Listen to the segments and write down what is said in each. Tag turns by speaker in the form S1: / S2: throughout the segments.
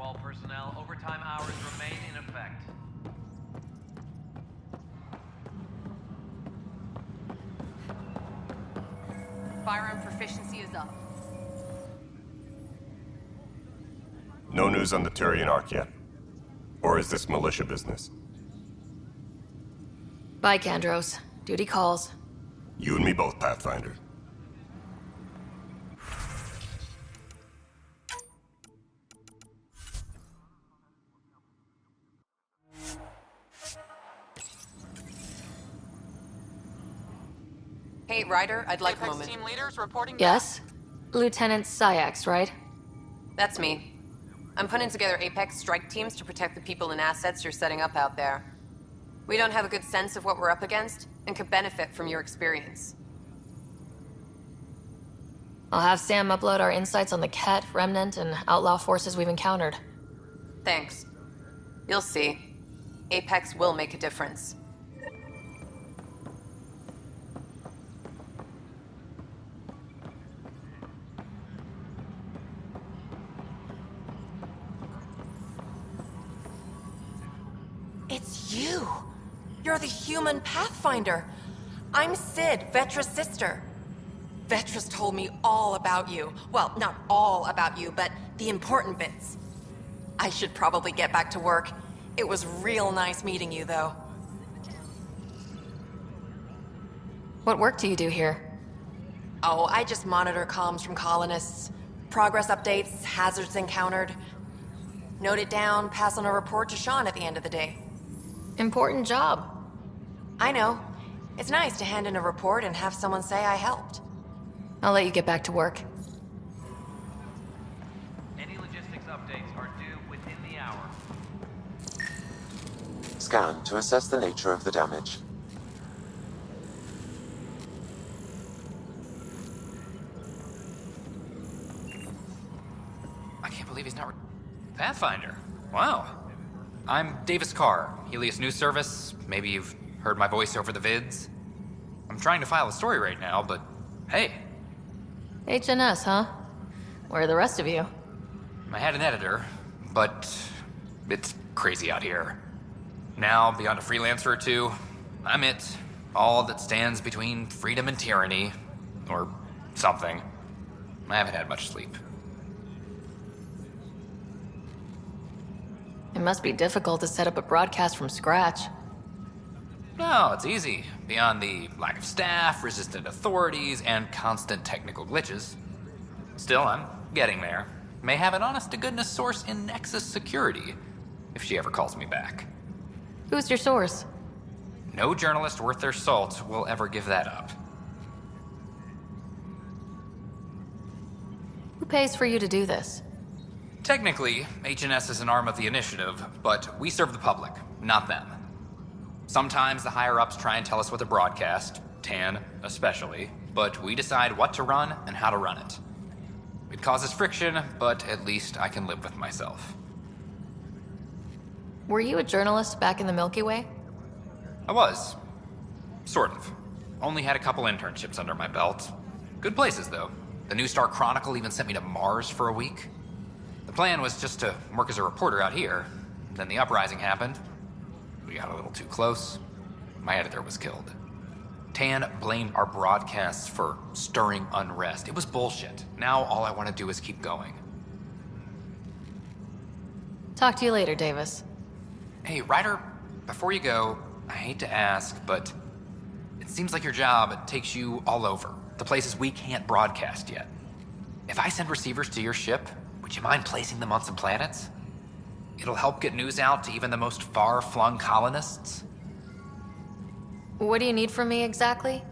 S1: all personnel. Overtime hours remain in effect.
S2: Firearm proficiency is up.
S3: No news on the Turian Ark yet? Or is this militia business?
S4: Bye, Kandros. Duty calls.
S3: You and me both, Pathfinder.
S2: Hey, Ryder, I'd like a
S5: Apex
S2: moment.
S5: team leaders reporting back.
S4: Yes? Lieutenant Syax, right?
S2: That's me. I'm putting together Apex strike teams to protect the people and assets you're setting up out there. We don't have a good sense of what we're up against, and could benefit from your experience.
S4: I'll have Sam upload our insights on the Ket, Remnant, and outlaw forces we've encountered.
S2: Thanks. You'll see. Apex will make a difference.
S6: It's you! You're the human Pathfinder! I'm Sid, Vetra's sister. Vetra's told me all about you. Well, not all about you, but the important bits. I should probably get back to work. It was real nice meeting you, though.
S4: What work do you do here?
S6: Oh, I just monitor comms from colonists. Progress updates, hazards encountered. Note it down, pass on a report to Sean at the end of the day.
S4: Important job.
S6: I know. It's nice to hand in a report and have someone say I helped.
S4: I'll let you get back to work.
S1: Any logistics updates are due within the hour.
S7: Scan to assess the nature of the damage.
S5: I can't believe he's not... Pathfinder. Wow. I'm Davis Carr, Helios News Service. Maybe you've heard my voice over the vids. I'm trying to file a story right now, but hey,
S4: HNS, huh? Where are the rest of you?
S5: I had an editor, but it's crazy out here. Now, beyond a freelancer or two, I'm it. All that stands between freedom and tyranny. Or something. I haven't had much sleep.
S4: It must be difficult to set up a broadcast from scratch.
S5: No, it's easy. Beyond the lack of staff, resistant authorities, and constant technical glitches. Still, I'm getting there. May have an honest-to-goodness source in Nexus Security, if she ever calls me back.
S4: Who's your source?
S5: No journalist worth their salt will ever give that up.
S4: Who pays for you to do this?
S5: Technically, HNS is an arm of the initiative, but we serve the public, not them. Sometimes the higher-ups try and tell us what to broadcast, Tan especially, but we decide what to run and how to run it. It causes friction, but at least I can live with myself.
S4: Were you a journalist back in the Milky Way?
S5: I was. Sort of. Only had a couple internships under my belt. Good places, though. The New Star Chronicle even sent me to Mars for a week. The plan was just to work as a reporter out here. Then the uprising happened. We got a little too close. My editor was killed. Tan blamed our broadcasts for stirring unrest. It was bullshit. Now all I want to do is keep going.
S4: Talk to you later, Davis.
S5: Hey, Ryder, before you go, I hate to ask, but it seems like your job takes you all over. The places we can't broadcast yet. If I send receivers to your ship, would you mind placing them on some planets? It'll help get news out to even the most far-flung colonists.
S4: What do you need from me exactly?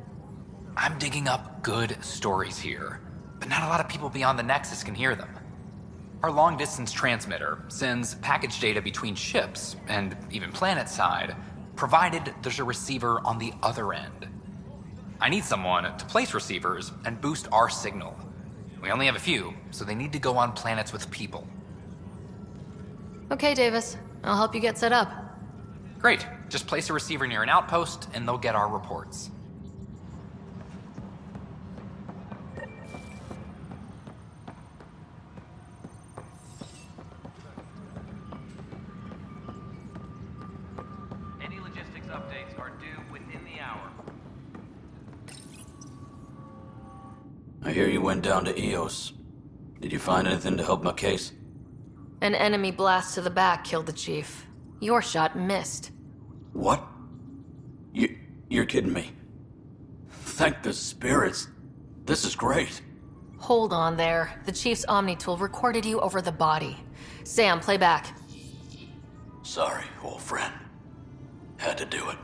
S5: I'm digging up good stories here, but not a lot of people beyond the Nexus can hear them. Our long-distance transmitter sends package data between ships, and even planet-side, provided there's a receiver on the other end. I need someone to place receivers and boost our signal. We only have a few, so they need to go on planets with people.
S4: Okay, Davis. I'll help you get set up.
S5: Great. Just place a receiver near an outpost, and they'll get our reports.
S8: went down to Eos. Did you find anything to help my case?
S4: An enemy blast to the back killed the chief. Your shot missed.
S8: What? You're kidding me. Thank the spirits. This is great.
S4: Hold on there. The chief's Omni tool recorded you over the body. Sam, play back.
S8: Sorry, old friend. Had to do it.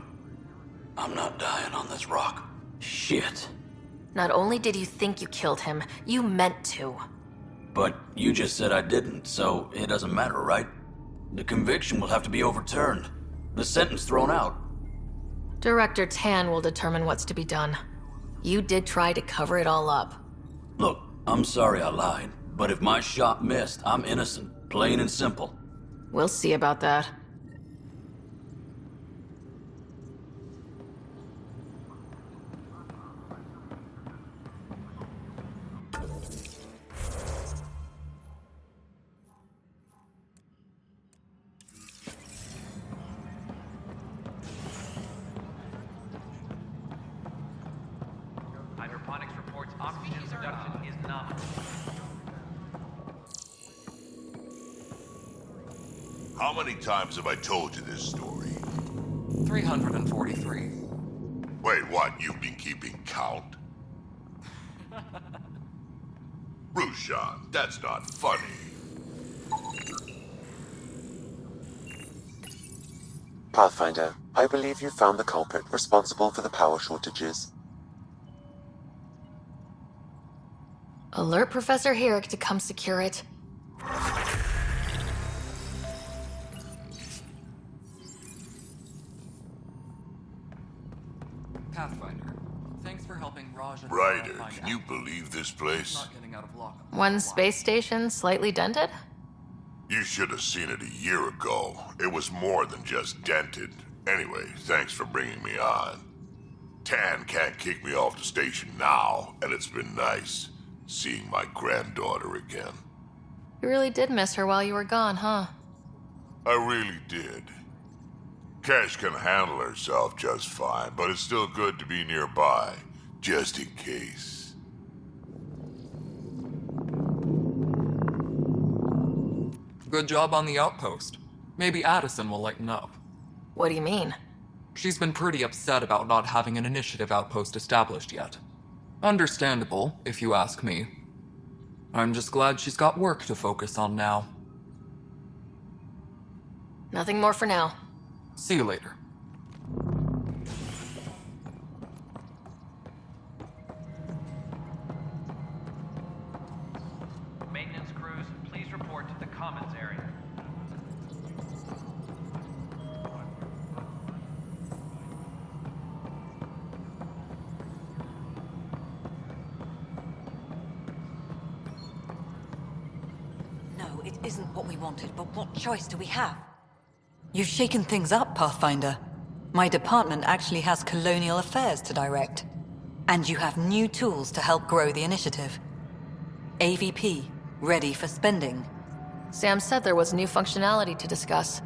S8: I'm not dying on this rock. Shit.
S4: Not only did you think you killed him, you meant to.
S8: But you just said I didn't, so it doesn't matter, right? The conviction will have to be overturned. The sentence thrown out.
S4: Director Tan will determine what's to be done. You did try to cover it all up.
S8: Look, I'm sorry I lied, but if my shot missed, I'm innocent. Plain and simple.
S4: We'll see about that.
S1: Hydroponics reports oxygen production is nominal.
S9: How many times have I told you this story?
S10: 343.
S9: Wait, what? You've been keeping count? Rushan, that's not funny.
S7: Pathfinder, I believe you found the culprit responsible for the power shortages.
S4: Alert Professor Herrick to come secure it.
S10: Pathfinder, thanks for helping Raj and
S9: Ryder,
S10: Sarah find
S9: can you
S10: out.
S9: believe this place?
S10: Not getting out of lockup.
S4: One space station slightly dented?
S9: You should have seen it a year ago. It was more than just dented. Anyway, thanks for bringing me on. Tan can't kick me off the station now, and it's been nice seeing my granddaughter again.
S4: You really did miss her while you were gone, huh?
S9: I really did. Cash can handle herself just fine, but it's still good to be nearby, just in case.
S10: Good job on the outpost. Maybe Addison will lighten up.
S4: What do you mean?
S10: She's been pretty upset about not having an initiative outpost established yet. Understandable, if you ask me. I'm just glad she's got work to focus on now.
S4: Nothing more for now.
S10: See you later.
S1: Maintenance crews, please report to the commons area.
S11: No, it isn't what we wanted, but what choice do we have? You've shaken things up, Pathfinder. My department actually has colonial affairs to direct. And you have new tools to help grow the initiative. AVP, ready for spending.
S4: Sam said there was new functionality to discuss.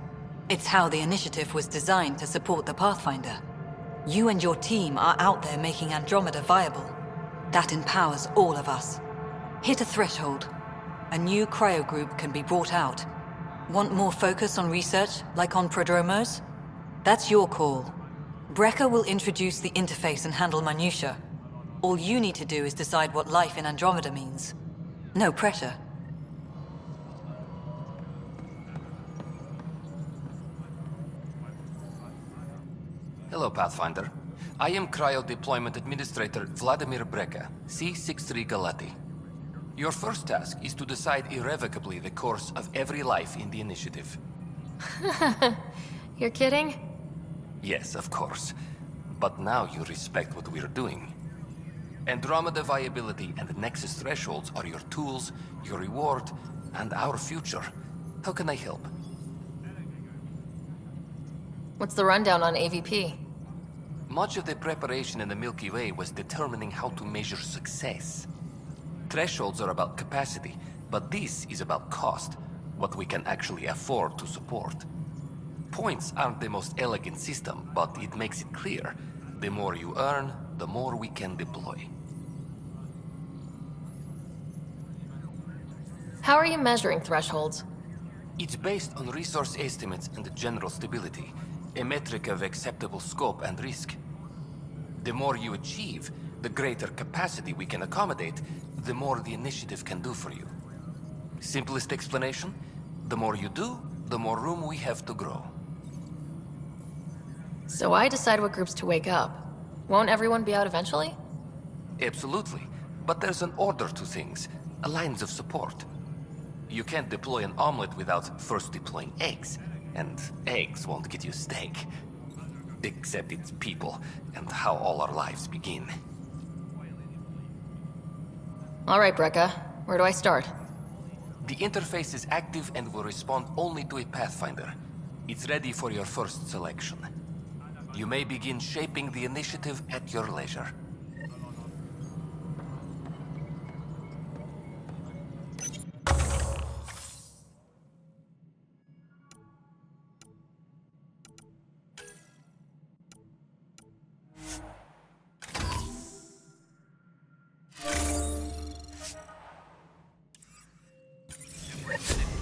S11: It's how the initiative was designed to support the Pathfinder. You and your team are out there making Andromeda viable. That empowers all of us. Hit a threshold. A new cryo group can be brought out. Want more focus on research, like on prodromos? That's your call. Brecker will introduce the interface and handle minutiae. All you need to do is decide what life in Andromeda means. No pressure.
S12: Hello, Pathfinder. I am Cryo Deployment Administrator Vladimir Brecker, C-63 Galati. Your first task is to decide irrevocably the course of every life in the initiative.
S4: You're kidding?
S12: Yes, of course. But now you respect what we're doing. Andromeda viability and Nexus thresholds are your tools, your reward, and our future. How can I help?
S4: What's the rundown on AVP?
S12: Much of the preparation in the Milky Way was determining how to measure success. Thresholds are about capacity, but this is about cost, what we can actually afford to support. Points aren't the most elegant system, but it makes it clear. The more you earn, the more we can deploy.
S4: How are you measuring thresholds?
S12: It's based on resource estimates and general stability, a metric of acceptable scope and risk. The more you achieve, the greater capacity we can accommodate, the more the initiative can do for you. Simplest explanation, the more you do, the more room we have to grow.
S4: So I decide what groups to wake up. Won't everyone be out eventually?
S12: Absolutely, but there's an order to things, lines of support. You can't deploy an omelet without first deploying eggs, and eggs won't get you steak. Except it's people, and how all our lives begin.
S4: All right, Brekka. Where do I start?
S12: The interface is active and will respond only to a Pathfinder. It's ready for your first selection. You may begin shaping the initiative at your leisure.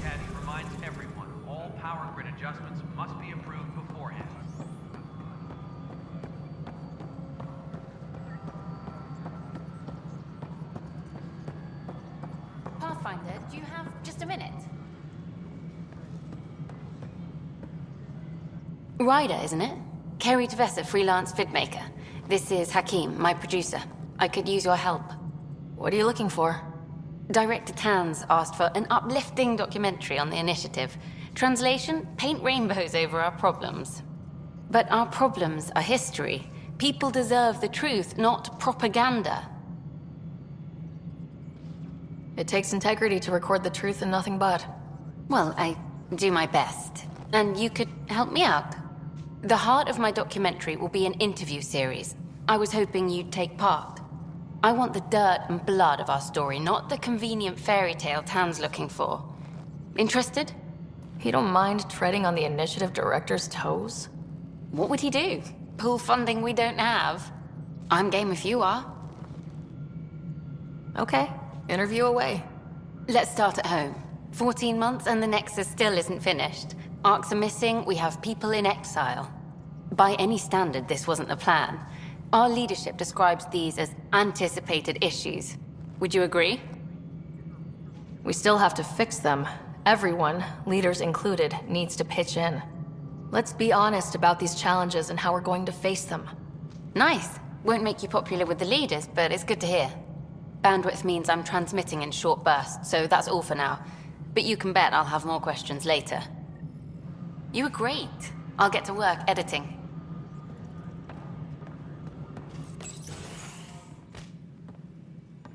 S1: Caddy reminds everyone, all power grid adjustments must be approved beforehand.
S13: Pathfinder, do you have just a minute? Ryder, isn't it? Kerry Tavessa, freelance vidmaker. This is Hakim, my producer. I could use your help.
S4: What are you looking for?
S13: Director Tan's asked for an uplifting documentary on the initiative. Translation, paint rainbows over our problems. But our problems are history. People deserve the truth, not propaganda.
S4: It takes integrity to record the truth and nothing but.
S13: Well, I do my best. And you could help me out. The heart of my documentary will be an interview series. I was hoping you'd take part. I want the dirt and blood of our story, not the convenient fairy tale Tan's looking for. Interested?
S4: You don't mind treading on the initiative director's toes?
S13: What would he do? Pool funding we don't have? I'm game if you are.
S4: Okay, interview away.
S13: Let's start at home. 14 months and the Nexus still isn't finished. Arcs are missing, we have people in exile. By any standard, this wasn't the plan. Our leadership describes these as anticipated issues. Would you agree?
S4: We still have to fix them. Everyone, leaders included, needs to pitch in. Let's be honest about these challenges and how we're going to face them.
S13: Nice. Won't make you popular with the leaders, but it's good to hear. Bandwidth means I'm transmitting in short bursts, so that's all for now. But you can bet I'll have more questions later. You were great. I'll get to work editing.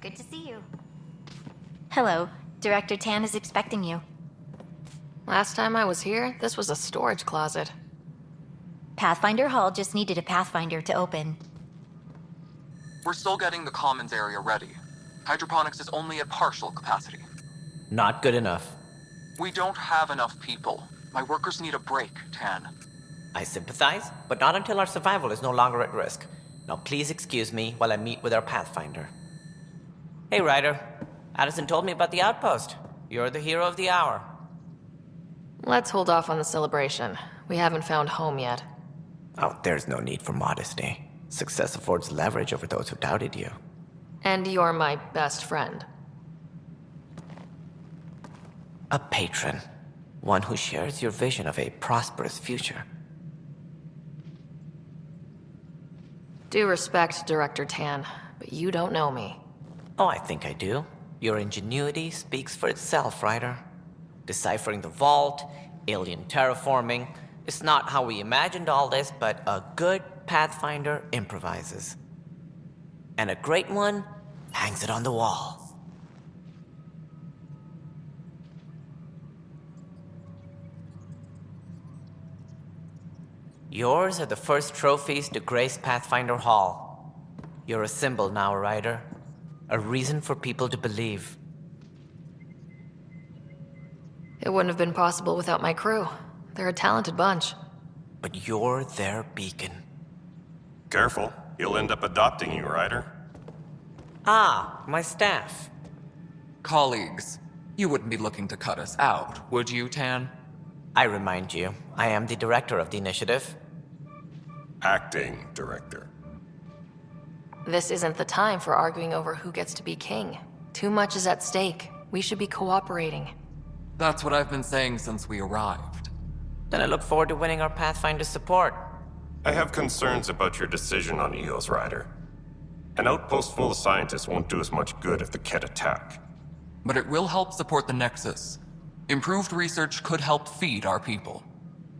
S14: Good to see you. Hello. Director Tan is expecting you.
S4: Last time I was here, this was a storage closet.
S14: Pathfinder Hall just needed a Pathfinder to open.
S10: We're still getting the commons area ready. Hydroponics is only at partial capacity.
S15: Not good enough.
S10: We don't have enough people. My workers need a break, Tan.
S15: I sympathize, but not until our survival is no longer at risk. Now please excuse me while I meet with our Pathfinder. Hey, Ryder. Addison told me about the outpost. You're the hero of the hour.
S4: Let's hold off on the celebration. We haven't found home yet.
S15: Oh, there's no need for modesty. Success affords leverage over those who doubted you.
S4: And you're my best friend.
S15: A patron. One who shares your vision of a prosperous future.
S4: Due respect, Director Tan, but you don't know me.
S15: Oh, I think I do. Your ingenuity speaks for itself, Ryder. Deciphering the vault, alien terraforming. It's not how we imagined all this, but a good Pathfinder improvises. And a great one hangs it on the wall. Yours are the first trophies to grace Pathfinder Hall. You're a symbol now, Ryder. A reason for people to believe.
S4: It wouldn't have been possible without my crew. They're a talented bunch.
S15: But you're their beacon.
S3: Careful, he'll end up adopting you, Ryder.
S15: Ah, my staff.
S10: Colleagues, You wouldn't be looking to cut us out, would you, Tan?
S15: I remind you, I am the director of the initiative.
S3: Acting director.
S4: This isn't the time for arguing over who gets to be king. Too much is at stake. We should be cooperating.
S10: That's what I've been saying since we arrived.
S15: Then I look forward to winning our Pathfinder support.
S3: I have concerns about your decision on EOS, Ryder. An outpost full of scientists won't do us much good if the Kett attack.
S10: But it will help support the Nexus. Improved research could help feed our people.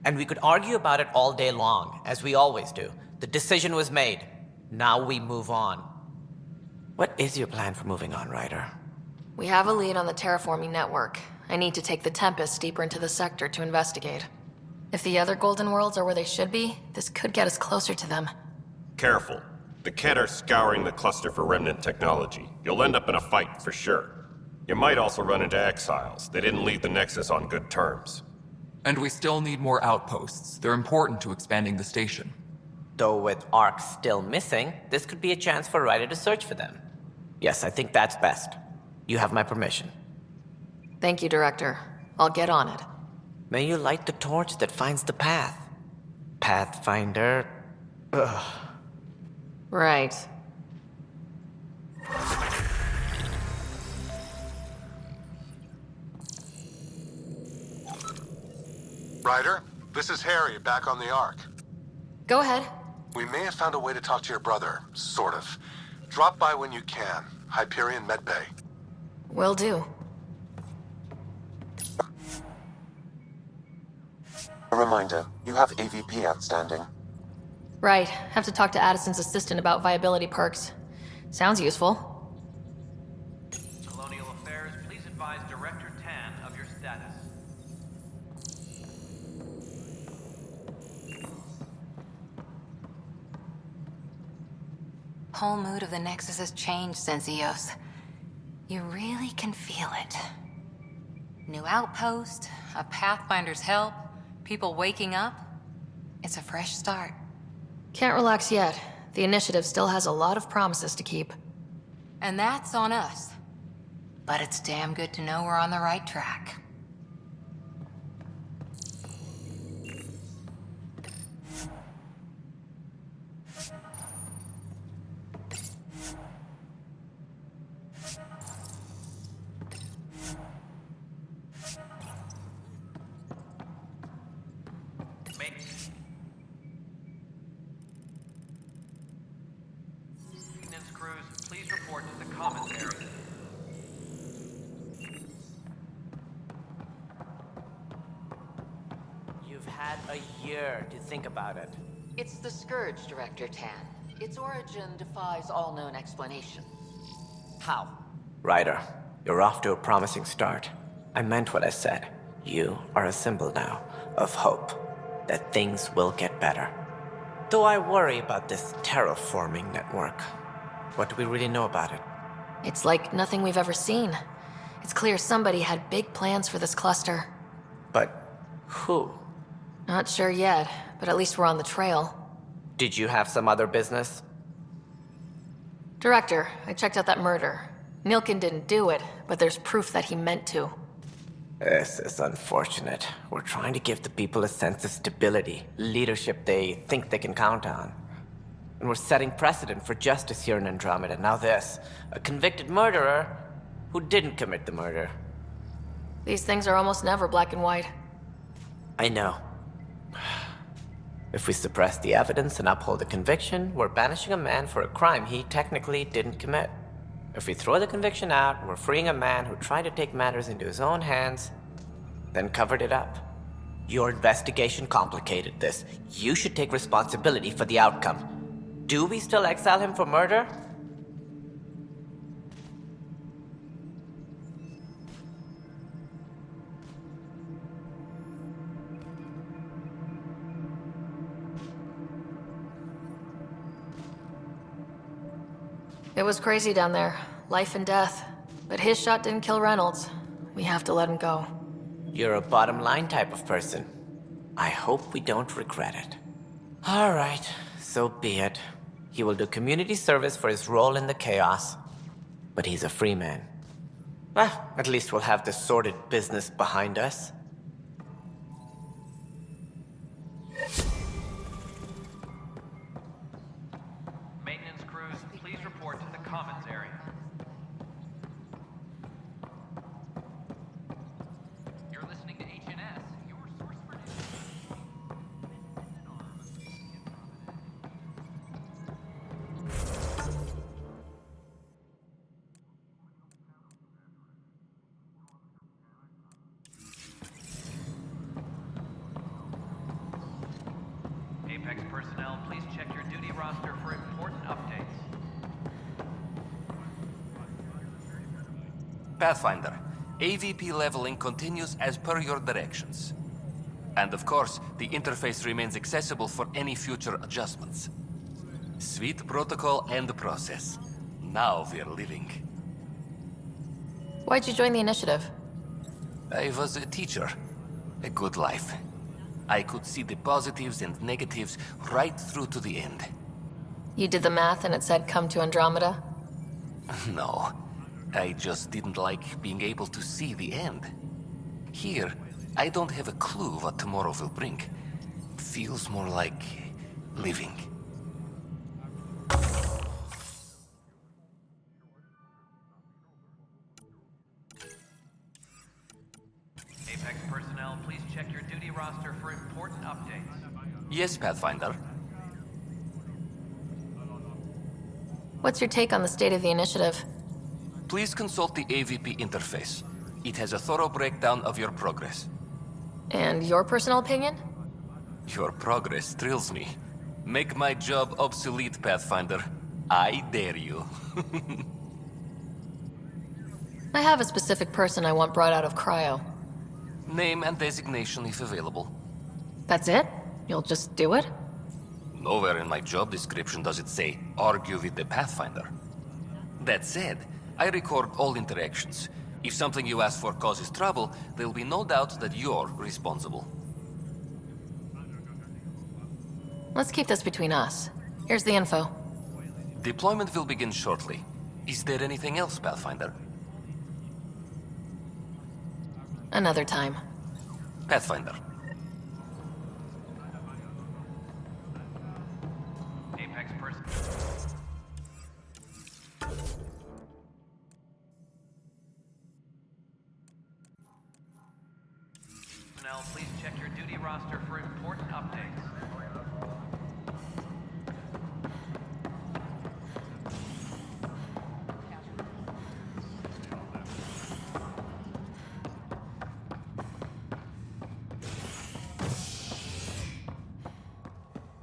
S15: And we could argue about it all day long, as we always do. The decision was made. Now we move on. What is your plan for moving on, Ryder?
S4: We have a lead on the terraforming network. I need to take the Tempest deeper into the sector to investigate. If the other Golden Worlds are where they should be, this could get us closer to them.
S3: Careful. The Kett are scouring the cluster for remnant technology. You'll end up in a fight for sure. You might also run into exiles. They didn't leave the Nexus on good terms.
S10: And we still need more outposts. They're important to expanding the station.
S15: Though with Ark still missing, this could be a chance for Ryder to search for them. Yes, I think that's best. You have my permission.
S4: Thank you, Director. I'll get on it.
S15: May you light the torch that finds the path. Pathfinder... Ugh.
S4: Right.
S16: Ryder, this is Harry, back on the Ark.
S4: Go ahead.
S16: We may have found a way to talk to your brother, sort of. Drop by when you can. Hyperion Medbay.
S4: Will do.
S7: A reminder, you have AVP outstanding.
S4: Right. Have to talk to Addison's assistant about viability perks. Sounds useful.
S1: Colonial Affairs, please advise Director Tan of your status.
S11: Whole mood of the Nexus has changed since EOS. You really can feel it. New outpost, a Pathfinder's help, people waking up. It's a fresh start.
S4: Can't relax yet. The initiative still has a lot of promises to keep.
S11: And that's on us. But it's damn good to know we're on the right track.
S1: Maintenance crews, please report to the commissary.
S15: You've had a year to think about it.
S17: It's the Scourge, Director Tan. Its origin defies all known explanation.
S15: How? Ryder, you're off to a promising start. I meant what I said. You are a symbol now of hope that things will get better. Though I worry about this terraforming network. What do we really know about it?
S4: It's like nothing we've ever seen. It's clear somebody had big plans for this cluster.
S15: But who?
S4: Not sure yet, but at least we're on the trail.
S15: Did you have some other business?
S4: Director, I checked out that murder. Nilkin didn't do it, but there's proof that he meant to.
S15: This is unfortunate. We're trying to give the people a sense of stability, leadership they think they can count on. And we're setting precedent for justice here in Andromeda. Now this, a convicted murderer who didn't commit the murder.
S4: These things are almost never black and white.
S15: I know. If we suppress the evidence and uphold the conviction, we're banishing a man for a crime he technically didn't commit. If we throw the conviction out, we're freeing a man who tried to take matters into his own hands, then covered it up. Your investigation complicated this. You should take responsibility for the outcome. Do we still exile him for murder?
S4: It was crazy down there. Life and death. But his shot didn't kill Reynolds. We have to let him go.
S15: You're a bottom line type of person. I hope we don't regret it. All right, so be it. He will do community service for his role in the chaos. But he's a free man. Well, at least we'll have the sordid business behind us.
S1: Maintenance crews, please report to the commons area. You're listening to HNS, your source for Apex personnel, please check your duty roster for important updates.
S12: Pathfinder, AVP leveling continues as per your directions. And of course, the interface remains accessible for any future adjustments. Sweet protocol and process. Now we're living.
S4: Why'd you join the initiative?
S12: I was a teacher. A good life. I could see the positives and negatives right through to the end.
S4: You did the math and it said come to Andromeda?
S12: No, I just didn't like being able to see the end. Here, I don't have a clue what tomorrow will bring. Feels more like living.
S1: Apex personnel, please check your duty roster for important updates.
S12: Yes, Pathfinder.
S4: What's your take on the state of the initiative?
S12: Please consult the AVP interface. It has a thorough breakdown of your progress.
S4: And your personal opinion?
S12: Your progress thrills me. Make my job obsolete, Pathfinder. I dare you.
S4: I have a specific person I want brought out of cryo.
S12: Name and designation if available.
S4: That's it? You'll just do it?
S12: Nowhere in my job description does it say, argue with the Pathfinder. That said, I record all interactions. If something you ask for causes trouble, there'll be no doubt that you're responsible.
S4: Let's keep this between us. Here's the info.
S12: Deployment will begin shortly. Is there anything else, Pathfinder?
S4: Another time.
S12: Pathfinder.
S1: Apex person. Personnel, please check your duty roster for important updates.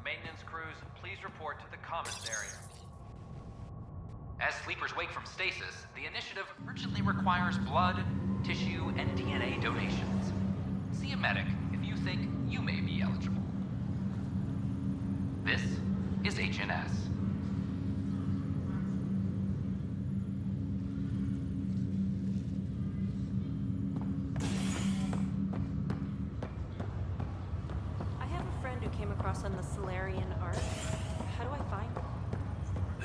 S1: Maintenance crews, please report to the commons area.
S5: As sleepers wake from stasis, the initiative urgently requires blood, tissue, and DNA donations. See a medic if you think you may be eligible. This is HNS.
S18: I have a friend who came across on the Solarian Ark. How do I find him?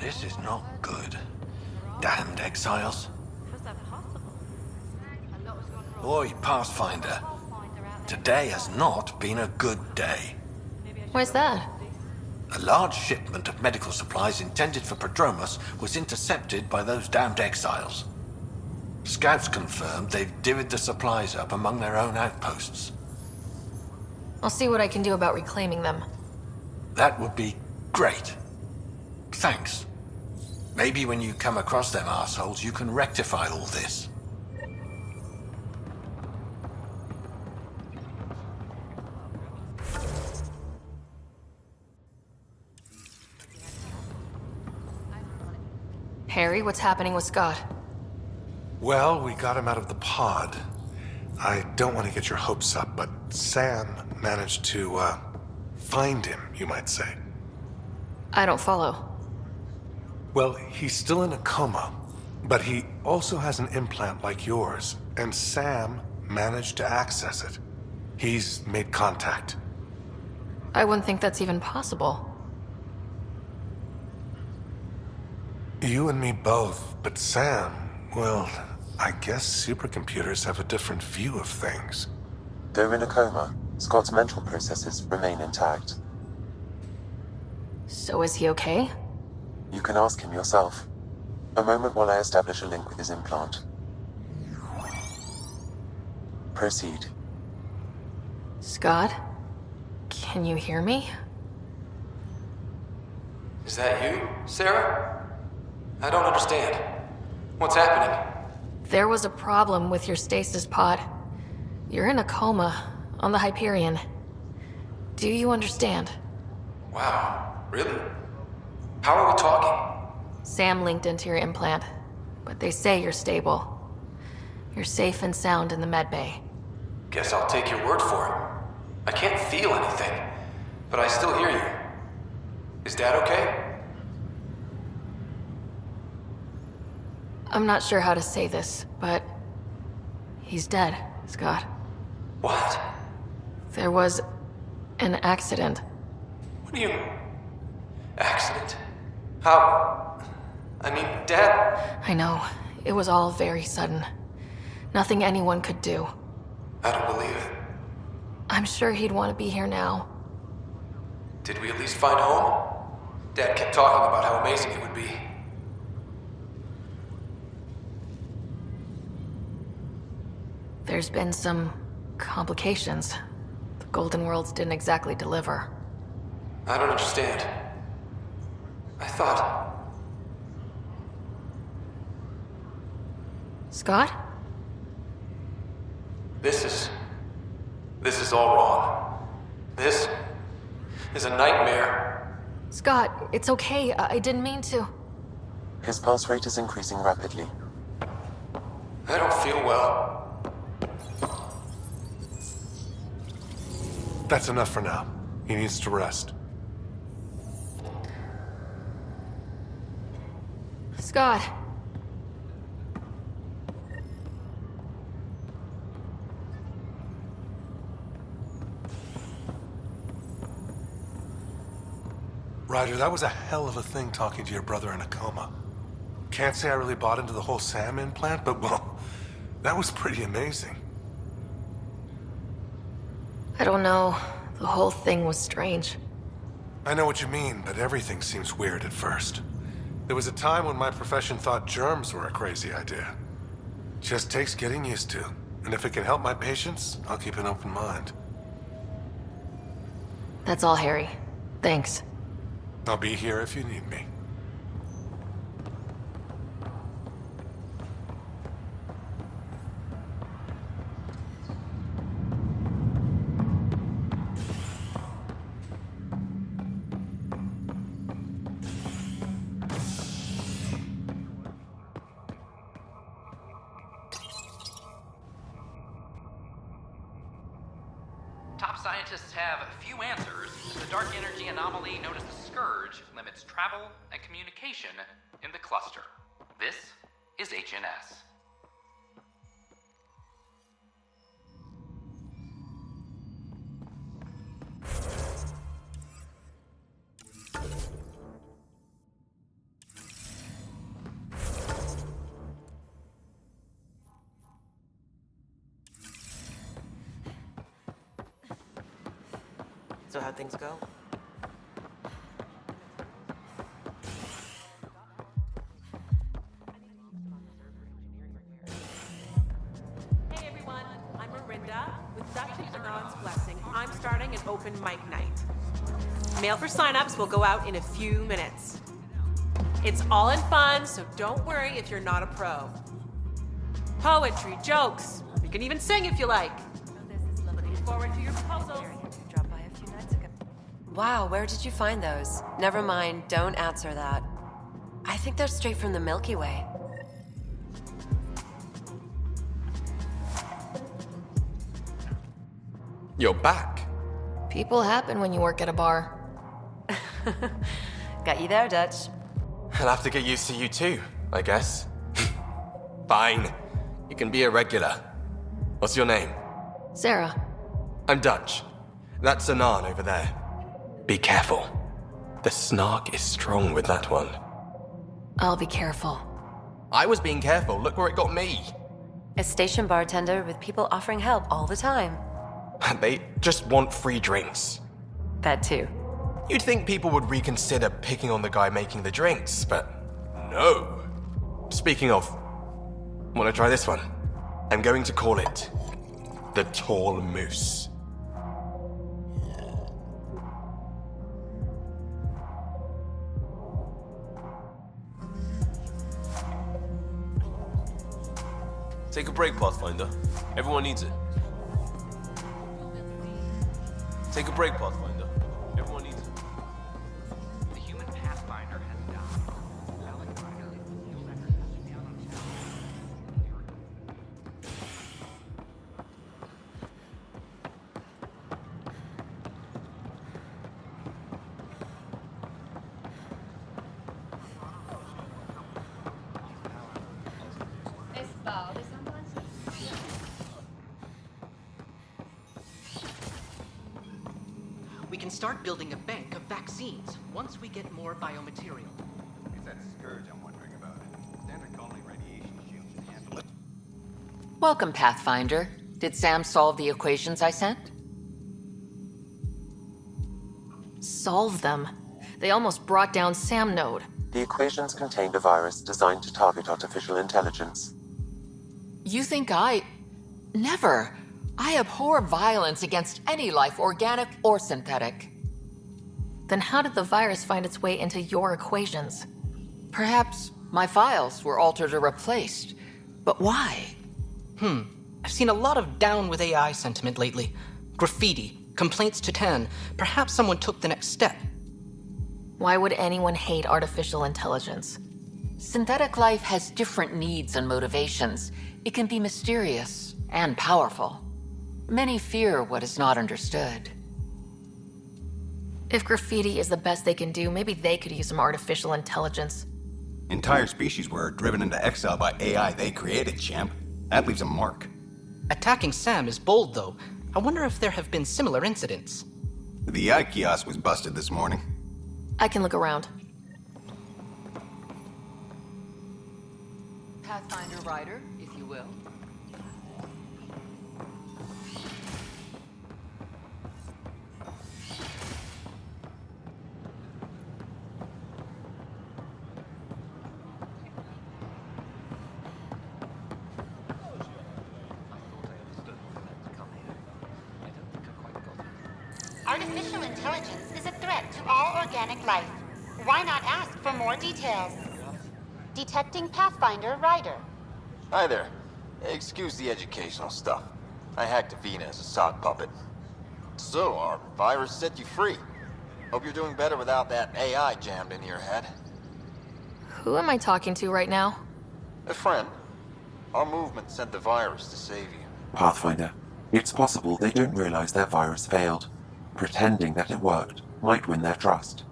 S16: This is not good. Damned exiles.
S18: How's that possible?
S16: Oi, Pathfinder. Today has not been a good day.
S4: Why's that?
S16: A large shipment of medical supplies intended for Prodromos was intercepted by those damned exiles. Scouts confirmed they've divvied the supplies up among their own outposts.
S4: I'll see what I can do about reclaiming them.
S16: That would be great. Thanks. Maybe when you come across them assholes, you can rectify all this.
S4: Harry, what's happening with Scott?
S19: Well, we got him out of the pod. I don't want to get your hopes up, but Sam managed to, find him, you might say.
S4: I don't follow.
S19: Well, he's still in a coma, but he also has an implant like yours, and Sam managed to access it. He's made contact.
S4: I wouldn't think that's even possible.
S19: You and me both, but Sam, well, I guess supercomputers have a different view of things.
S7: Though in a coma, Scott's mental processes remain intact.
S4: So is he okay?
S7: You can ask him yourself. A moment while I establish a link with his implant. Proceed.
S4: Scott? Can you hear me?
S20: Is that you, Sarah? I don't understand. What's happening?
S4: There was a problem with your stasis pod. You're in a coma on the Hyperion. Do you understand?
S20: Wow, really? How are we talking?
S4: Sam linked into your implant, but they say you're stable. You're safe and sound in the medbay.
S20: Guess I'll take your word for it. I can't feel anything, but I still hear you. Is Dad okay?
S4: I'm not sure how to say this, but he's dead, Scott.
S20: What?
S4: There was an accident.
S20: What do you... Accident? How... I mean, Dad...
S4: I know. It was all very sudden. Nothing anyone could do.
S20: I don't believe it.
S4: I'm sure he'd want to be here now.
S20: Did we at least find home? Dad kept talking about how amazing it would be.
S4: There's been some complications. The Golden Worlds didn't exactly deliver.
S20: I don't understand. I thought...
S4: Scott?
S20: This is all wrong. This is a nightmare.
S4: Scott, it's okay. I didn't mean to.
S7: His pulse rate is increasing rapidly.
S20: I don't feel well.
S19: That's enough for now. He needs to rest.
S4: Scott.
S19: Ryder, that was a hell of a thing talking to your brother in a coma. Can't say I really bought into the whole Sam implant, but well, that was pretty amazing.
S4: I don't know. The whole thing was strange.
S19: I know what you mean, but everything seems weird at first. There was a time when my profession thought germs were a crazy idea. Just takes getting used to. And if it can help my patients, I'll keep an open mind.
S4: That's all, Harry. Thanks.
S19: I'll be here if you need me.
S5: Top scientists have few answers. The dark energy anomaly known as the Scourge limits travel and communication in the cluster. This is HNS.
S15: So how'd things go?
S18: Hey everyone, I'm Marinda with Dr. Anon's blessing. I'm starting an open mic night. Mail for signups will go out in a few minutes. It's all in fun, so don't worry if you're not a pro. Poetry, jokes, you can even sing if you like. Looking forward to your proposals.
S2: Wow, where did you find those? Never mind, don't answer that. I think they're straight from the Milky Way.
S21: You're back.
S4: People happen when you work at a bar.
S2: Got you there, Dutch.
S21: I'll have to get used to you too, I guess. Fine. You can be a regular. What's your name?
S4: Sarah.
S21: I'm Dutch. That's Anan over there. Be careful. The snark is strong with that one.
S4: I'll be careful.
S21: I was being careful. Look where it got me.
S2: A station bartender with people offering help all the time.
S21: They just want free drinks.
S2: That too.
S21: You'd think people would reconsider picking on the guy making the drinks, but no. Speaking of, wanna try this one? I'm going to call it the Tall Moose.
S6: Take a break, Pathfinder. Everyone needs it. Take a break, Pathfinder. Everyone needs it.
S1: The human Pathfinder has died. Alec Ryder, you'll never touch down on town.
S22: We can start building a bank of vaccines once we get more biomaterial.
S1: It's that scourge I'm wondering about. Standard colony radiation shields can handle it.
S17: Welcome, Pathfinder. Did Sam solve the equations I sent?
S4: Solve them? They almost brought down Sam Node.
S7: The equations contained a virus designed to target artificial intelligence.
S17: You think Never. I abhor violence against any life, organic or synthetic.
S4: Then how did the virus find its way into your equations?
S17: Perhaps my files were altered or replaced. But why?
S22: I've seen a lot of down with AI sentiment lately. Graffiti, complaints to 10. Perhaps someone took the next step.
S4: Why would anyone hate artificial intelligence?
S17: Synthetic life has different needs and motivations. It can be mysterious and powerful. Many fear what is not understood.
S4: If graffiti is the best they can do, maybe they could use some artificial intelligence.
S23: Entire species were driven into exile by AI they created, champ. That leaves a mark.
S22: Attacking Sam is bold, though. I wonder if there have been similar incidents.
S23: The AI kiosk was busted this morning.
S4: I can look around.
S17: Pathfinder Ryder, if you will.
S24: Artificial intelligence is a threat to all organic life. Why not ask for more details? Detecting Pathfinder Ryder.
S25: Hi there. Excuse the educational stuff. I hacked Avina as a sock puppet. So, our virus set you free. Hope you're doing better without that AI jammed into your head.
S4: Who am I talking to right now?
S25: A friend. Our movement sent the virus to save you.
S7: Pathfinder, it's possible they don't realize their virus failed. Pretending that it worked might win their trust.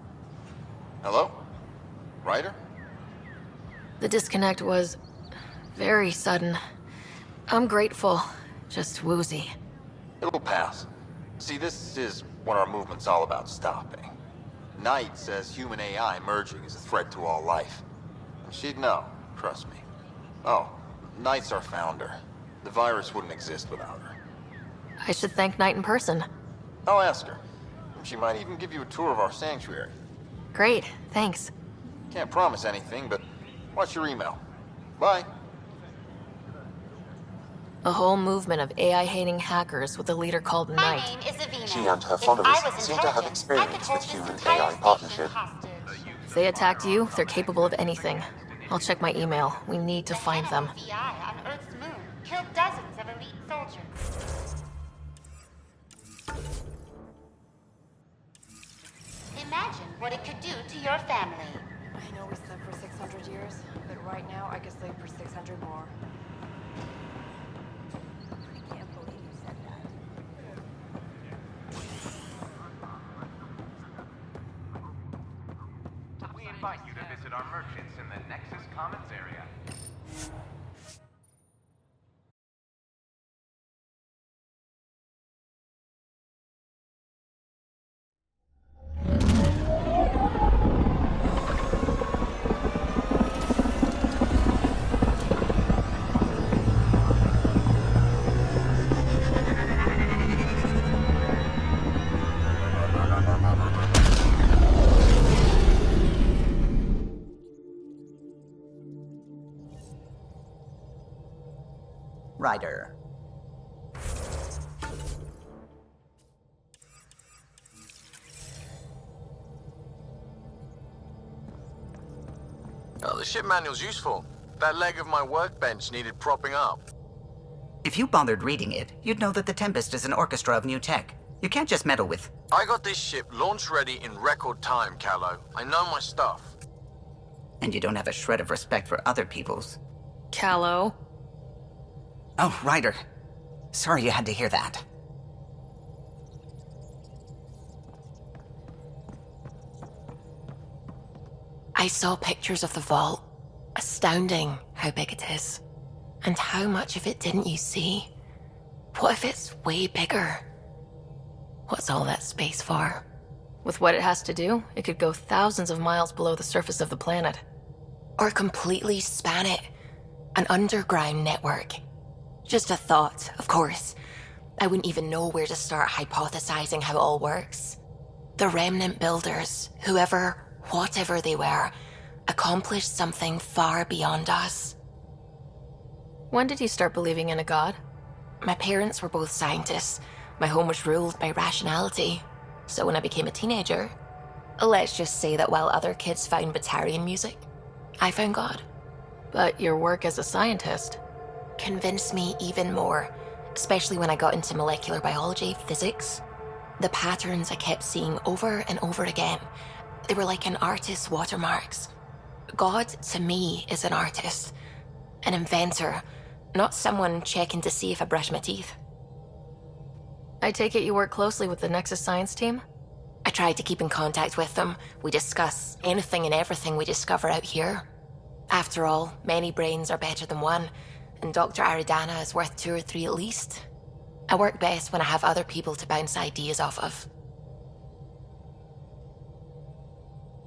S25: Hello? Ryder?
S4: The disconnect was very sudden. I'm grateful, just woozy.
S25: It'll pass. See, this is what our movement's all about stopping. Knight says human AI merging is a threat to all life. She'd know, trust me. Oh, Knight's our founder. The virus wouldn't exist without her.
S4: I should thank Knight in person.
S25: I'll ask her. She might even give you a tour of our sanctuary.
S4: Great, thanks.
S25: Can't promise anything, but watch your email. Bye.
S4: A whole movement of AI-hating hackers with a leader called
S24: My
S4: Knight.
S24: name is Avina.
S7: She and her
S24: If
S7: followers
S24: I was
S7: seem to have
S24: intelligent, I could
S7: experience
S24: hold
S7: with
S24: this
S7: human
S24: entire
S7: AI
S24: station
S7: partnership.
S24: hostage.
S4: If they attacked you, they're capable of anything. I'll check my email. We need to find them.
S24: The VI on Earth's moon killed dozens of elite soldiers. Imagine what it could do to your family.
S26: I know we slept for 600 years, but right now I could sleep for 600 more. I can't believe you said that.
S1: We invite you to visit our merchants in the Nexus Commons area.
S3: Ryder.
S8: Oh, the ship manual's useful. That leg of my workbench needed propping up.
S3: If you bothered reading it, you'd know that the Tempest is an orchestra of new tech. You can't just meddle with...
S8: I got this ship launch ready in record time, Callow. I know my stuff.
S3: And you don't have a shred of respect for other people's.
S4: Callow.
S3: Oh, Ryder. Sorry you had to hear that.
S2: I saw pictures of the vault. Astounding how big it is. And how much of it didn't you see? What if it's way bigger? What's all that space for?
S4: With what it has to do, it could go thousands of miles below the surface of the planet.
S2: Or completely span it. An underground network. Just a thought, of course. I wouldn't even know where to start hypothesizing how it all works. The remnant builders, whoever, whatever they were, accomplished something far beyond us.
S4: When did you start believing in a god?
S2: My parents were both scientists. My home was ruled by rationality. So when I became a teenager, let's just say that while other kids found Batarian music, I found God.
S4: But your work as a scientist
S2: convinced me even more, especially when I got into molecular biology, physics. The patterns I kept seeing over and over again, they were like an artist's watermarks. God, to me, is an artist, an inventor, not someone checking to see if I brush my teeth.
S4: I take it you work closely with the Nexus Science team?
S2: I try to keep in contact with them. We discuss anything and everything we discover out here. After all, many brains are better than one, and Dr. Aridana is worth 2 or 3 at least. I work best when I have other people to bounce ideas off of.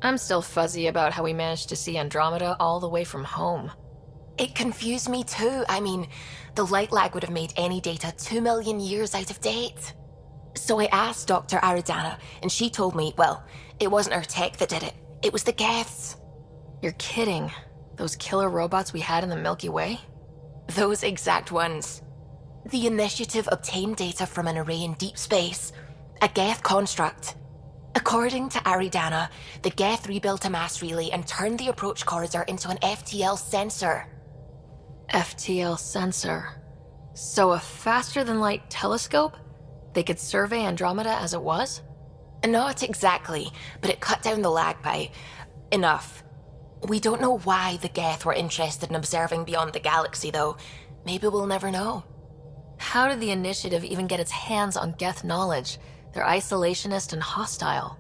S4: I'm still fuzzy about how we managed to see Andromeda all the way from home.
S2: It confused me too. I mean, the light lag would have made any data 2 million years out of date. So I asked Dr. Aridana, and she told me, well, it wasn't her tech that did it. It was the Geths.
S4: You're kidding. Those killer robots we had in the Milky Way?
S2: Those exact ones. The Initiative obtained data from an array in deep space, a Geth construct. According to Aridana, the Geth rebuilt a mass relay and turned the approach corridor into an FTL sensor.
S4: FTL sensor. So a faster-than-light telescope? They could survey Andromeda as it was?
S2: Not exactly, but it cut down the lag by enough. We don't know why the Geth were interested in observing beyond the galaxy, though. Maybe we'll never know.
S4: How did the Initiative even get its hands on Geth knowledge? They're isolationist and hostile.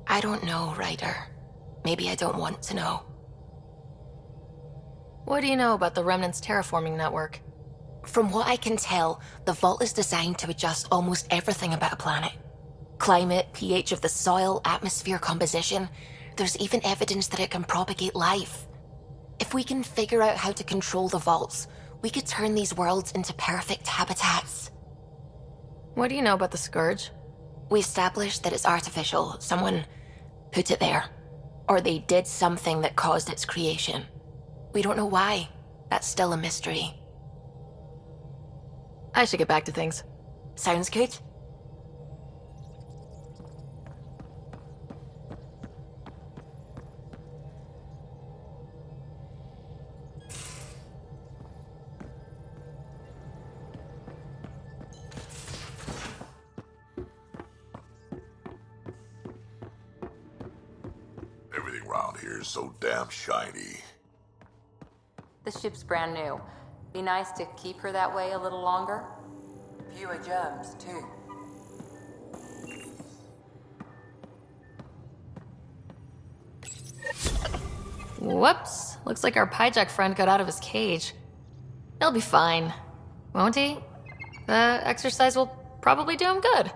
S2: I don't know, Ryder. Maybe I don't want to know.
S4: What do you know about the Remnant's terraforming network?
S2: From what I can tell, the vault is designed to adjust almost everything about a planet. Climate, pH of the soil, atmosphere composition. There's even evidence that it can propagate life. If we can figure out how to control the vaults, we could turn these worlds into perfect habitats.
S4: What do you know about the Scourge?
S2: We established that it's artificial. Someone put it there. Or they did something that caused its creation. We don't know why. That's still a mystery.
S4: I should get back to things.
S2: Sounds good.
S9: Everything around here is so damn shiny.
S10: The ship's brand new. Be nice to keep her that way a little longer. Fewer germs, too.
S4: Whoops. Looks like our Pyjack friend got out of his cage. He'll be fine, won't he? The exercise will probably do him good.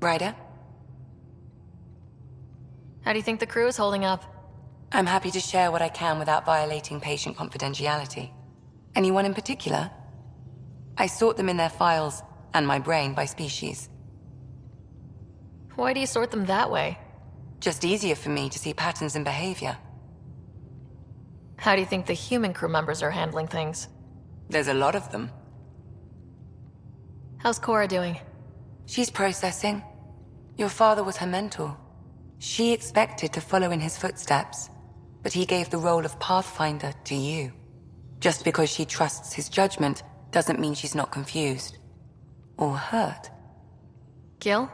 S11: Ryder?
S4: How do you think the crew is holding up?
S11: I'm happy to share what I can without violating patient confidentiality. Anyone in particular?
S10: I sort them in their files, and my brain by species.
S4: Why do you sort them that way?
S10: Just easier for me to see patterns in behavior.
S4: How do you think the human crew members are handling things?
S10: There's a lot of them.
S4: How's Cora doing?
S10: She's processing. Your father was her mentor. She expected to follow in his footsteps, but he gave the role of Pathfinder to you. Just because she trusts his judgment doesn't mean she's not confused. Or hurt.
S4: Gil?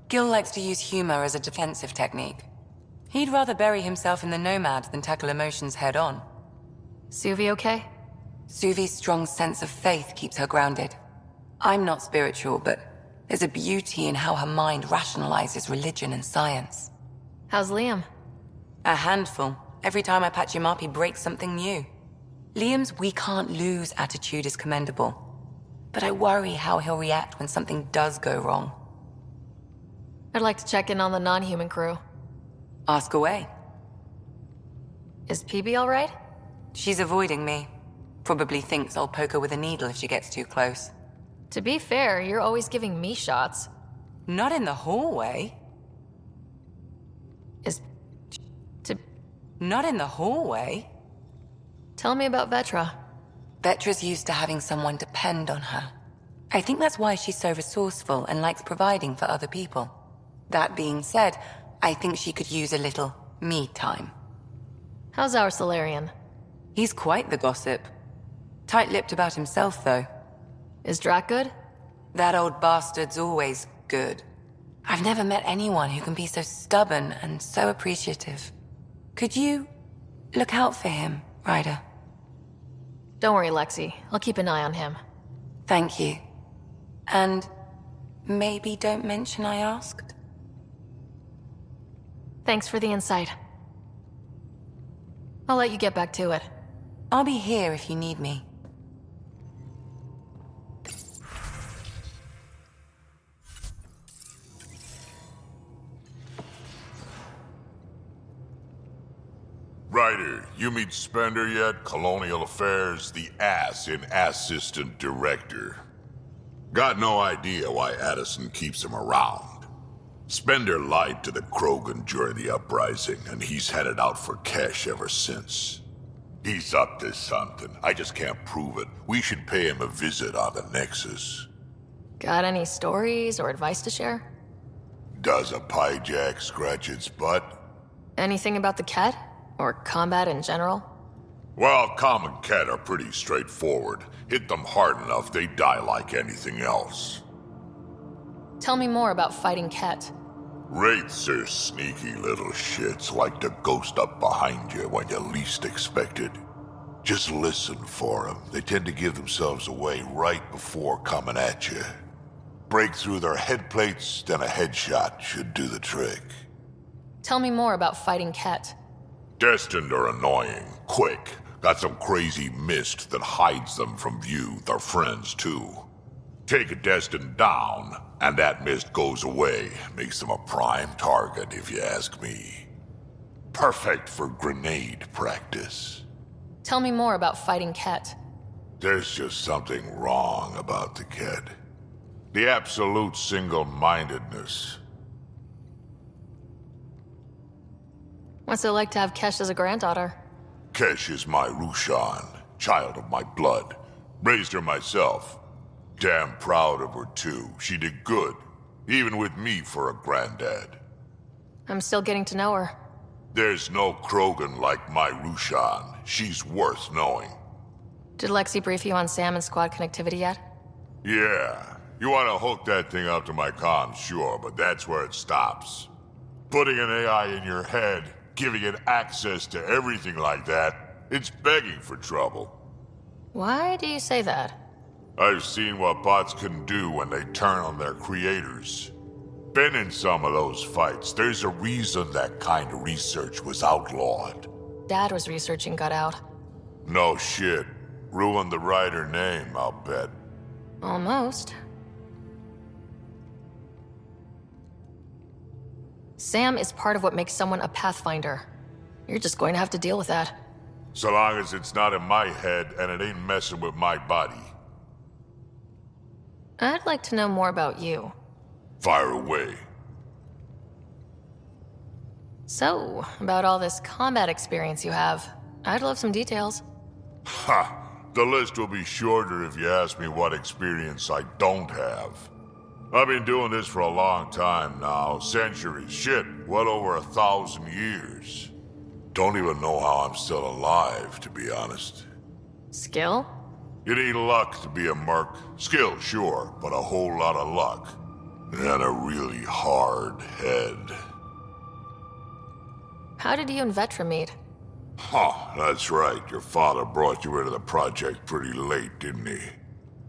S10: Gil likes to use humor as a defensive technique. He'd rather bury himself in the Nomad than tackle emotions head-on.
S4: Suvi okay?
S10: Suvi's strong sense of faith keeps her grounded. I'm not spiritual, but there's a beauty in how her mind rationalizes religion and science.
S4: How's Liam?
S10: A handful. Every time I patch him up, he breaks something new. Liam's "we can't lose" attitude is commendable. But I worry how he'll react when something does go wrong.
S4: I'd like to check in on the non-human crew.
S10: Ask away.
S4: Is PB all right?
S10: She's avoiding me. Probably thinks I'll poke her with a needle if she gets too close.
S4: To be fair, you're always giving me shots.
S10: Not in the hallway. Not in the hallway.
S4: Tell me about Vetra.
S10: Vetra's used to having someone depend on her. I think that's why she's so resourceful and likes providing for other people. That being said, I think she could use a little me time.
S4: How's our Solarian?
S10: He's quite the gossip. Tight-lipped about himself, though.
S4: Is Drac good?
S10: That old bastard's always good. I've never met anyone who can be so stubborn and so appreciative. Could you look out for him, Ryder?
S4: Don't worry, Lexi. I'll keep an eye on him.
S10: Thank you. And maybe don't mention I asked?
S4: Thanks for the insight. I'll let you get back to it.
S10: I'll be here if you need me.
S9: Ryder, you meet Spender yet? Colonial Affairs, the ass in Assistant Director. Got no idea why Addison keeps him around. Spender lied to the Krogan during the uprising, and he's headed out for cash ever since. He's up to something. I just can't prove it. We should pay him a visit on the Nexus.
S4: Got any stories or advice to share?
S9: Does a pyjak scratch its butt?
S4: Anything about the Ket? Or combat in general?
S9: Well, common Ket are pretty straightforward. Hit them hard enough, they die like anything else.
S4: Tell me more about fighting Ket.
S9: Wraiths are sneaky little shits, like to ghost up behind you when you least expect it. Just listen for them. They tend to give themselves away right before coming at you. Break through their head plates, then a headshot should do the trick.
S4: Tell me more about fighting Ket.
S9: Destined are annoying, quick. Got some crazy mist that hides them from view, their friends too. Take a Destined down, and that mist goes away. Makes them a prime target, if you ask me. Perfect for grenade practice.
S4: Tell me more about fighting Ket.
S9: There's just something wrong about the Ket. The absolute single-mindedness.
S4: What's it like to have Kesh as a granddaughter?
S9: Kesh is my Rushan, child of my blood. Raised her myself. Damn proud of her too. She did good, even with me for a granddad.
S4: I'm still getting to know her.
S9: There's no Krogan like my Rushan. She's worth knowing.
S4: Did Lexi brief you on Sam and squad connectivity yet?
S9: Yeah. You want to hook that thing up to my comms, sure, but that's where it stops. Putting an AI in your head, giving it access to everything like that, it's begging for trouble.
S4: Why do you say that?
S9: I've seen what bots can do when they turn on their creators. Been in some of those fights. There's a reason that kind of research was outlawed.
S4: Dad was researching got out.
S9: No shit. Ruined the Ryder name, I'll bet.
S4: Almost. Sam is part of what makes someone a Pathfinder. You're just going to have to deal with that.
S9: So long as it's not in my head and it ain't messing with my body.
S4: I'd like to know more about you.
S9: Fire away.
S4: So, about all this combat experience you have, I'd love some details.
S9: Ha! The list will be shorter if you ask me what experience I don't have. I've been doing this for a long time now. Centuries. Shit, well over 1,000 years. Don't even know how I'm still alive, to be honest.
S4: Skill?
S9: You need luck to be a merc. Skill, sure, but a whole lot of luck. And a really hard head.
S4: How did you and Vetra meet?
S9: Huh, that's right. Your father brought you into the project pretty late, didn't he?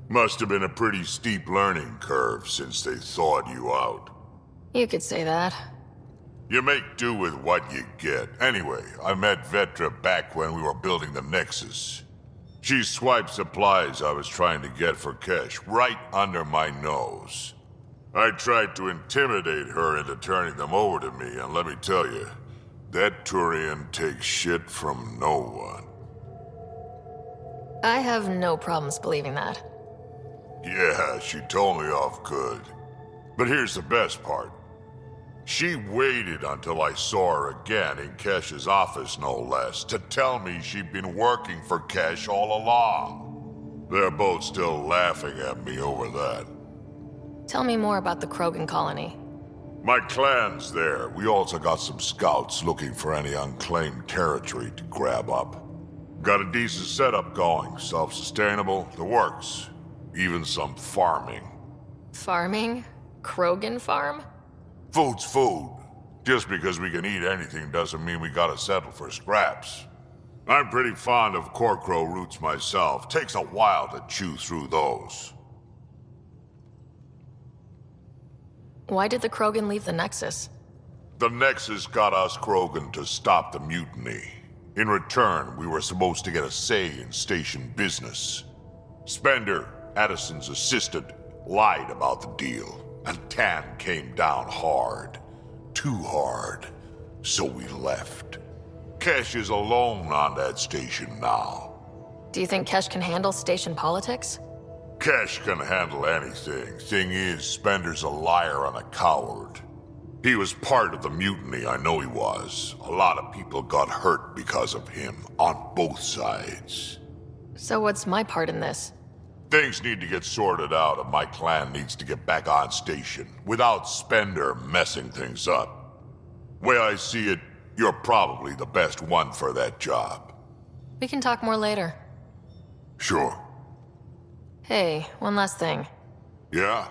S9: Must have been a pretty steep learning curve since they thawed you out.
S4: You could say that.
S9: You make do with what you get. Anyway, I met Vetra back when we were building the Nexus. She swiped supplies I was trying to get for Kesh right under my nose. I tried to intimidate her into turning them over to me, and let me tell you, that Turian takes shit from no one.
S4: I have no problems believing that.
S9: Yeah, she told me off good. But here's the best part. She waited until I saw her again in Kesh's office, no less, to tell me she'd been working for Kesh all along. They're both still laughing at me over that.
S4: Tell me more about the Krogan colony.
S9: My clan's there. We also got some scouts looking for any unclaimed territory to grab up. Got a decent setup going, self-sustainable, the works. Even some farming.
S4: Farming? Krogan farm?
S9: Food's food. Just because we can eat anything doesn't mean we gotta settle for scraps. I'm pretty fond of Corcrow roots myself. Takes a while to chew through those.
S4: Why did the Krogan leave the Nexus?
S9: The Nexus got us Krogan to stop the mutiny. In return, we were supposed to get a say in station business. Spender, Addison's assistant, lied about the deal, and Tan came down hard. Too hard. So we left. Kesh is alone on that station now.
S4: Do you think Kesh can handle station politics?
S9: Kesh can handle anything. Thing is, Spender's a liar and a coward. He was part of the mutiny, I know he was. A lot of people got hurt because of him, on both sides.
S4: So what's my part in this?
S9: Things need to get sorted out, and my clan needs to get back on station, without Spender messing things up. Way I see it, you're probably the best one for that job.
S4: We can talk more later.
S9: Sure.
S4: Hey, one last thing.
S9: Yeah?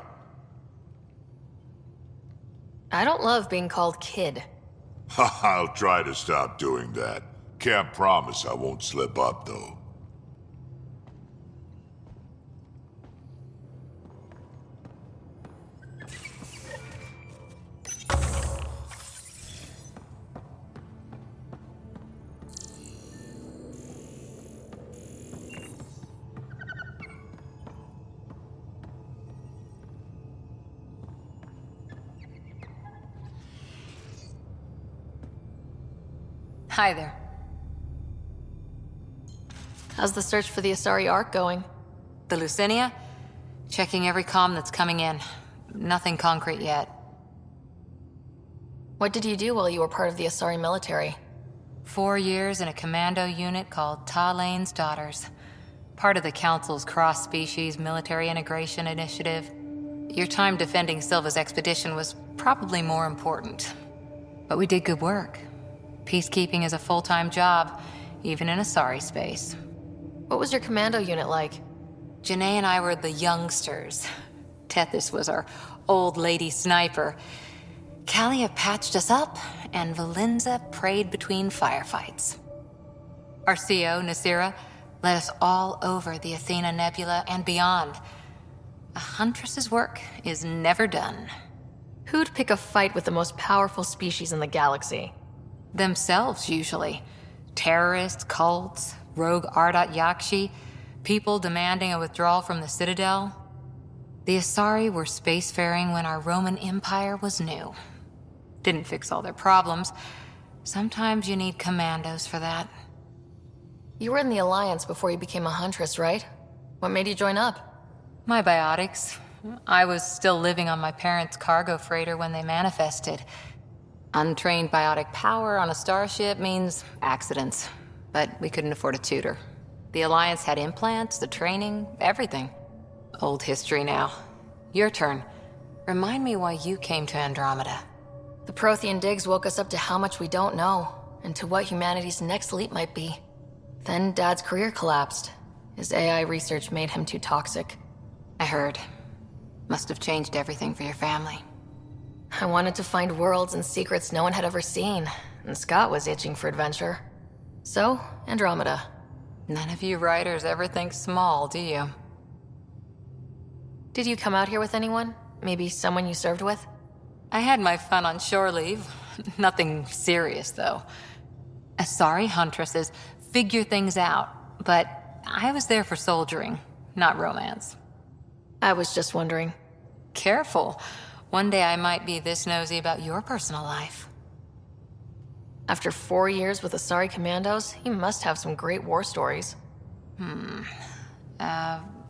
S4: I don't love being called kid.
S9: I'll try to stop doing that. Can't promise I won't slip up, though.
S10: Hi there.
S4: How's the search for the Asari Ark going?
S10: The Lucinia? Checking every comm that's coming in. Nothing concrete yet.
S4: What did you do while you were part of the Asari military?
S10: 4 years in a commando unit called Talane's Daughters. Part of the Council's cross-species military integration initiative. Your time defending Silva's expedition was probably more important. But we did good work. Peacekeeping is a full-time job, even in Asari space.
S4: What was your commando unit like?
S10: Janae and I were the youngsters. Tethys was our old lady sniper. Kalia patched us up, and Valenza prayed between firefights. Our CO, Nasira, led us all over the Athena Nebula and beyond. A huntress's work is never done.
S4: Who'd pick a fight with the most powerful species in the galaxy?
S10: Themselves, usually. Terrorists, cults, rogue Ardat Yakshi, people demanding a withdrawal from the Citadel. The Asari were spacefaring when our Roman Empire was new. Didn't fix all their problems. Sometimes you need commandos for that.
S4: You were in the Alliance before you became a huntress, right? What made you join up?
S10: My biotics.
S12: I was still living on my parents' cargo freighter when they manifested. Untrained biotic power on a starship means accidents, but we couldn't afford a tutor. The Alliance had implants, the training, everything. Old history now. Your turn. Remind me why you came to Andromeda.
S4: The Prothean digs woke us up to how much we don't know, and to what humanity's next leap might be. Then Dad's career collapsed. His AI research made him too toxic.
S12: I heard. Must have changed everything for your family.
S4: I wanted to find worlds and secrets no one had ever seen, and Scott was itching for adventure. So, Andromeda.
S12: None of you writers ever think small, do you?
S4: Did you come out here with anyone? Maybe someone you served with?
S12: I had my fun on shore leave. Nothing serious, though. Asari huntresses figure things out, but I was there for soldiering, not romance.
S4: I was just wondering.
S12: Careful. One day I might be this nosy about your personal life.
S4: After 4 years with Asari Commandos, he must have some great war stories.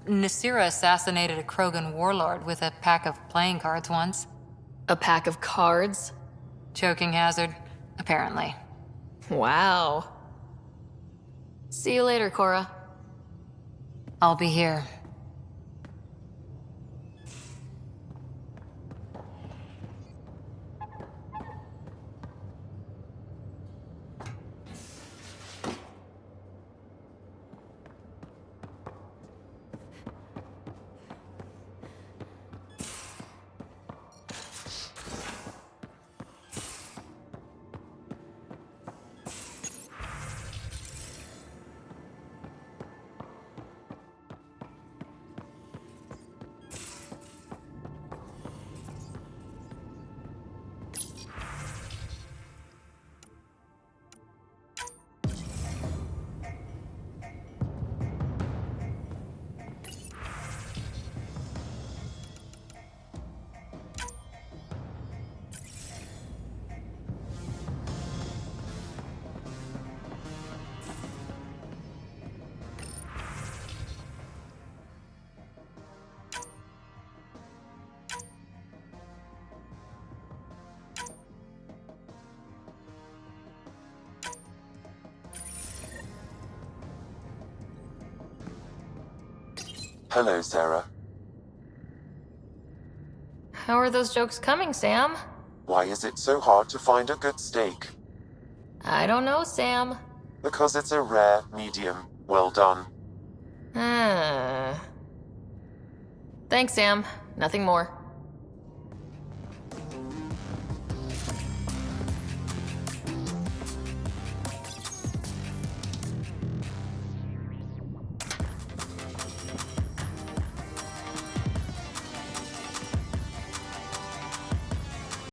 S12: Nasira assassinated a Krogan warlord with a pack of playing cards once.
S4: A pack of cards?
S12: Choking hazard, apparently.
S4: Wow. See you later, Cora.
S12: I'll be here.
S7: Hello, Sarah.
S4: How are those jokes coming, Sam?
S7: Why is it so hard to find a good steak?
S4: I don't know, Sam.
S7: Because it's a rare, medium, well done.
S4: Thanks, Sam. Nothing more.